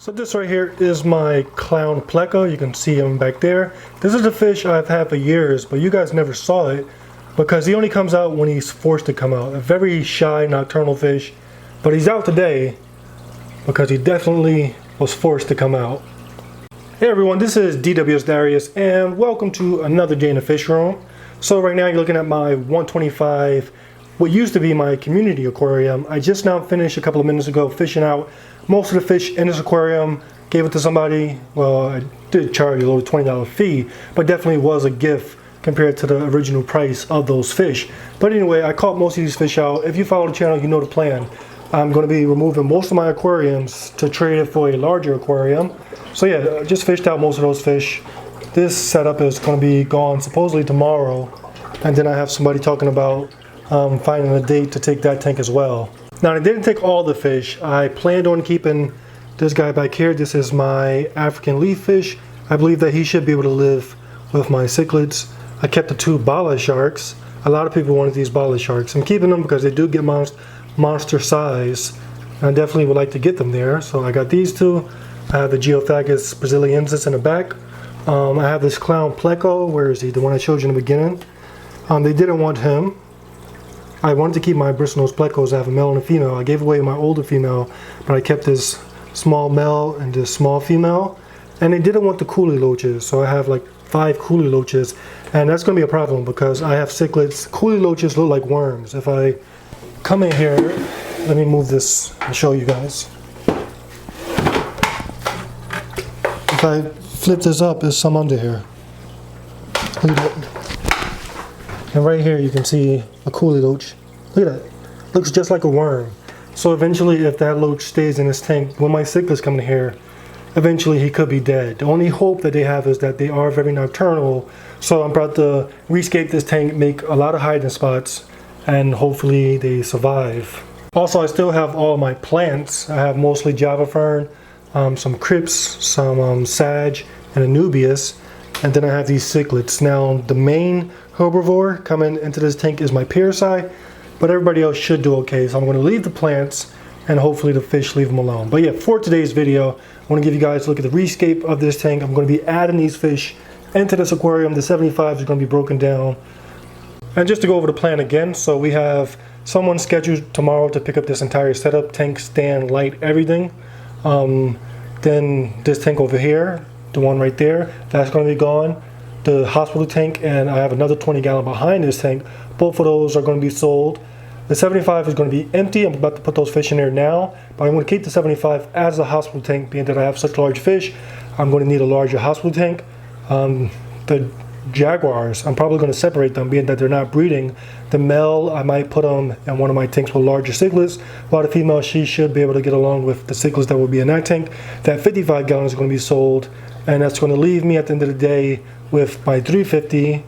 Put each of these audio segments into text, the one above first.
So this right here is my clown pleco. You can see him back there. This is a fish I've had for years, but you guys never saw it because he only comes out when he's forced to come out. A very shy nocturnal fish, but he's out today because he definitely was forced to come out. Hey everyone, this is DWS Darius and welcome to another day in the fish room. So right now you're looking at my 125, what used to be my community aquarium. I just now finished a couple of minutes ago fishing out most of the fish in this aquarium, gave it to somebody. Well, I did charge a little $20 fee, but definitely was a gift compared to the original price of those fish. But anyway, I caught most of these fish out. If you follow the channel, you know the plan. I'm going to be removing most of my aquariums to trade it for a larger aquarium. So yeah, I just fished out most of those fish. This setup is going to be gone supposedly tomorrow. And then I have somebody talking about finding a date to take that tank as well. Now I didn't take all the fish. I planned on keeping this guy back here. This is my African leaf fish. I believe that he should be able to live with my cichlids. I kept the two bala sharks. A lot of people wanted these bala sharks. I'm keeping them because they do get monster size. And I definitely would like to get them there. So I got these two. I have the Geophagus brasiliensis in the back. I have this clown pleco. Where is he? The one I showed you in the beginning. They didn't want him. I wanted to keep my bristlenose plecos. I have a male and a female. I gave away my older female, but I kept this small male and this small female. And they didn't want the coolie loaches, so I have like 5 coolie loaches. And that's going to be a problem because I have cichlids. Coolie loaches look like worms. If I come in here, let me move this and show you guys. If I flip this up, there's some under here. Look at that. And right here you can see a coolie loach. Look at that. Looks just like a worm. So eventually if that loach stays in this tank, when my cichlids come in here, eventually he could be dead. The only hope that they have is that they are very nocturnal. So I'm about to rescape this tank, make a lot of hiding spots, and hopefully they survive. Also, I still have all my plants. I have mostly Java fern, some crypts, some sage, and anubias. And then I have these cichlids. Now the main herbivore coming into this tank is my pearcii, but everybody else should do okay. So I'm going to leave the plants and hopefully the fish leave them alone. But yeah, for today's video, I want to give you guys a look at the rescape of this tank. I'm going to be adding these fish into this aquarium. The 75s are going to be broken down. And just to go over the plan again, so we have someone scheduled tomorrow to pick up this entire setup, tank, stand, light, everything. Then this tank over here, the one right there, that's going to be gone. The hospital tank, and I have another 20 gallon behind this tank. Both of those are going to be sold. The 75 is going to be empty. I'm about to put those fish in there now, but I'm going to keep the 75 as a hospital tank, being that I have such large fish. I'm going to need a larger hospital tank. The jaguars, I'm probably going to separate them, being that they're not breeding. The male, I might put them in one of my tanks with larger cichlids, while the female, she should be able to get along with the cichlids that will be in that tank. That 55 gallon is going to be sold, and that's going to leave me at the end of the day with my 350.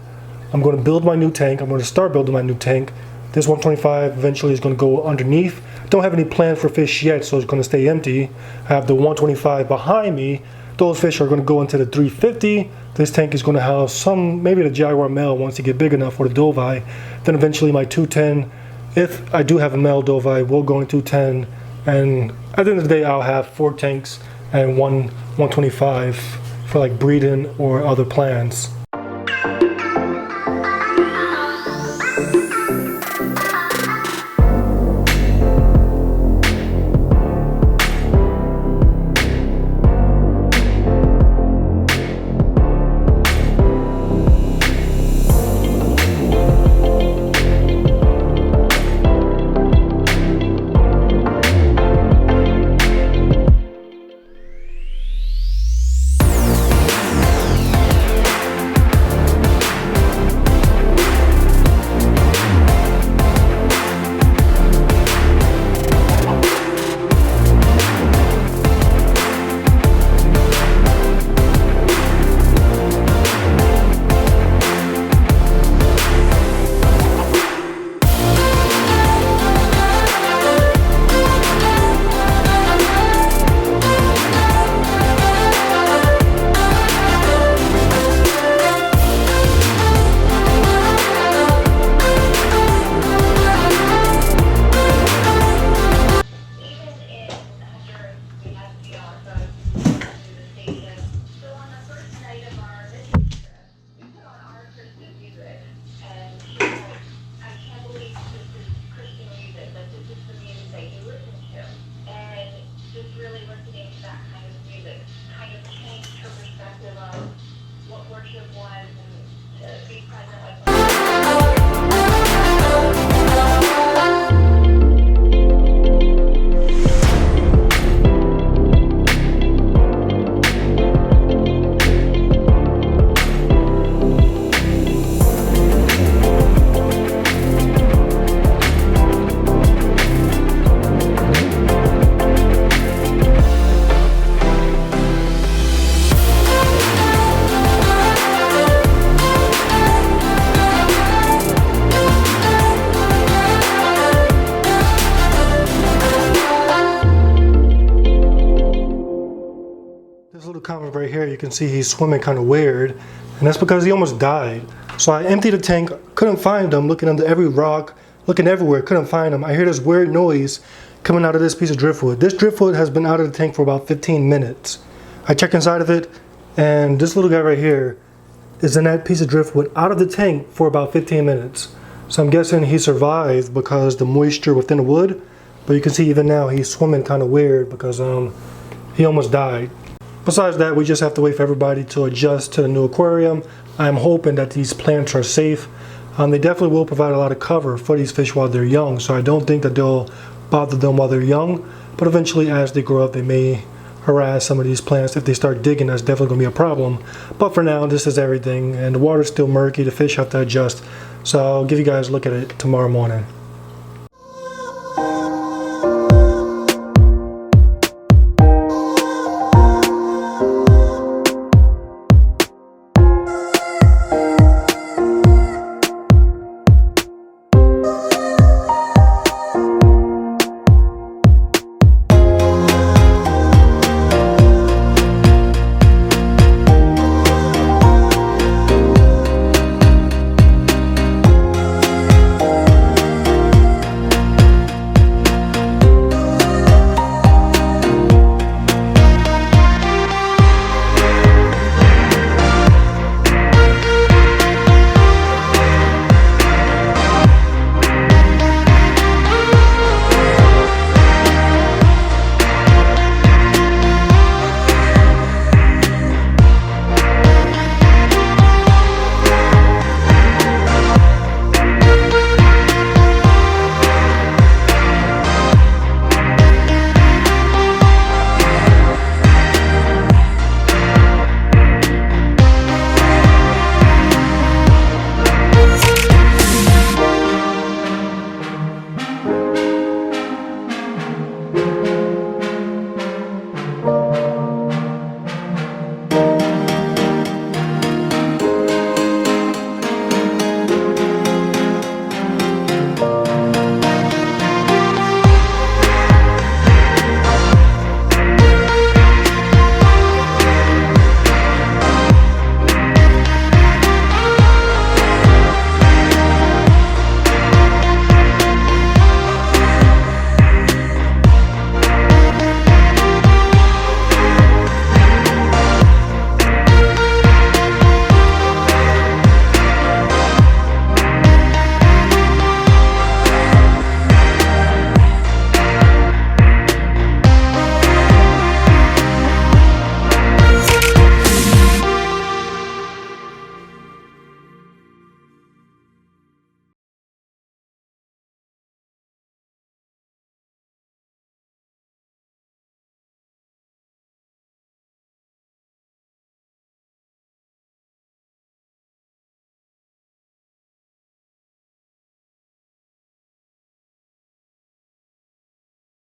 I'm going to build my new tank. I'm going to start building my new tank. This 125 eventually is going to go underneath. Don't have any plans for fish yet, so it's going to stay empty. I have the 125 behind me. Those fish are going to go into the 350. This tank is going to house some, maybe the jaguar male once they get big enough for the dovi. Then eventually my 210, if I do have a male dovi, will go in 210. And at the end of the day, I'll have 4 tanks and one 125 for like breeding or other plans. think that kind of music kind of changed her perspective of what worship was and to be present with This little comment right here, you can see he's swimming kind of weird, and that's because he almost died. So I emptied the tank, couldn't find him, looking under every rock, looking everywhere, couldn't find him. I hear this weird noise coming out of this piece of driftwood. This driftwood has been out of the tank for about 15 minutes. I checked inside of it, and this little guy right here is in that piece of driftwood out of the tank for about 15 minutes. So I'm guessing he survived because the moisture within the wood, but you can see even now he's swimming kind of weird because he almost died. Besides that, we just have to wait for everybody to adjust to the new aquarium. I'm hoping that these plants are safe. They definitely will provide a lot of cover for these fish while they're young, so I don't think that they'll bother them while they're young. But eventually, as they grow up, they may harass some of these plants. If they start digging, that's definitely going to be a problem. But for now, this is everything, and the water's still murky. The fish have to adjust. So I'll give you guys a look at it tomorrow morning.